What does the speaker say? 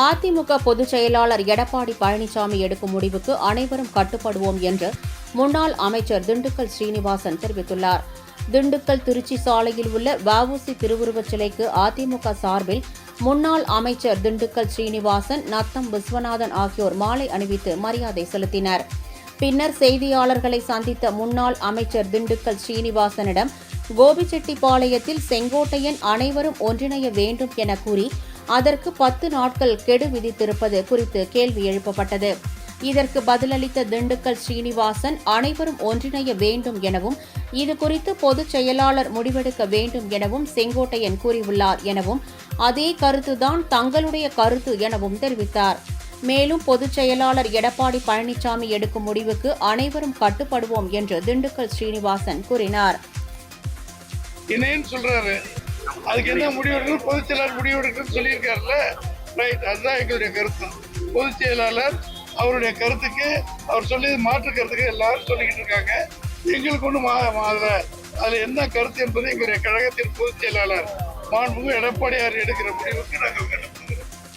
அதிமுக பொதுச் செயலாளர் எடப்பாடி பழனிசாமி எடுக்கும் முடிவுக்கு அனைவரும் கட்டுப்படுவோம் என்று முன்னாள் அமைச்சர் திண்டுக்கல் ஸ்ரீனிவாசன் தெரிவித்துள்ளார். திண்டுக்கல் திருச்சி சாலையில் உள்ள வ.உ.சி. திருவுருவச் சிலைக்கு அதிமுக சார்பில் முன்னாள் அமைச்சர் திண்டுக்கல் ஸ்ரீனிவாசன், நத்தம் விஸ்வநாதன் ஆகியோர் மாலை அணிவித்து மரியாதை செலுத்தினர். பின்னர் செய்தியாளர்களை சந்தித்த முன்னாள் அமைச்சர் திண்டுக்கல் ஸ்ரீனிவாசனிடம் கோபிச்செட்டிப்பாளையத்தில் செங்கோட்டையன் அனைவரும் ஒன்றிணைய வேண்டும் என கூறி அதற்கு 10 நாட்கள் கெடு விதித்திருப்பது குறித்து கேள்வி எழுப்பப்பட்டது. இதற்கு பதிலளித்த திண்டுக்கல் ஸ்ரீனிவாசன் அனைவரும் ஒன்றிணைய வேண்டும் எனவும் இதுகுறித்து பொதுச் செயலாளர் முடிவெடுக்க வேண்டும் எனவும் செங்கோட்டையன் கூறியுள்ளார் எனவும் அதே கருத்துதான் தங்களுடைய கருத்து எனவும் தெரிவித்தார். மேலும் பொதுச் செயலாளர் எடப்பாடி பழனிசாமி எடுக்கும் முடிவுக்கு அனைவரும் கட்டுப்படுவோம் என்று திண்டுக்கல் ஸ்ரீனிவாசன் கூறினார். அதுக்கு என்ன முடிவெடுக்கணும், பொதுச் செயலாளர் முடிவெடுக்கணும்னு சொல்லியிருக்காருல்ல, ரைட், அதுதான் எங்களுடைய கருத்து. பொதுச் செயலாளர் அவருடைய கருத்துக்கு, அவர் சொல்லியது மாற்று கருத்துக்கு எல்லாரும் சொல்லிக்கிட்டு இருக்காங்க. எங்களுக்கு ஒன்றும் அதில் என்ன கருத்து என்பது எங்களுடைய கழகத்தின் பொதுச் செயலாளர் மாண்புமிகு எடப்பாடியார் எடுக்கிற முடிவுக்கு நாங்கள்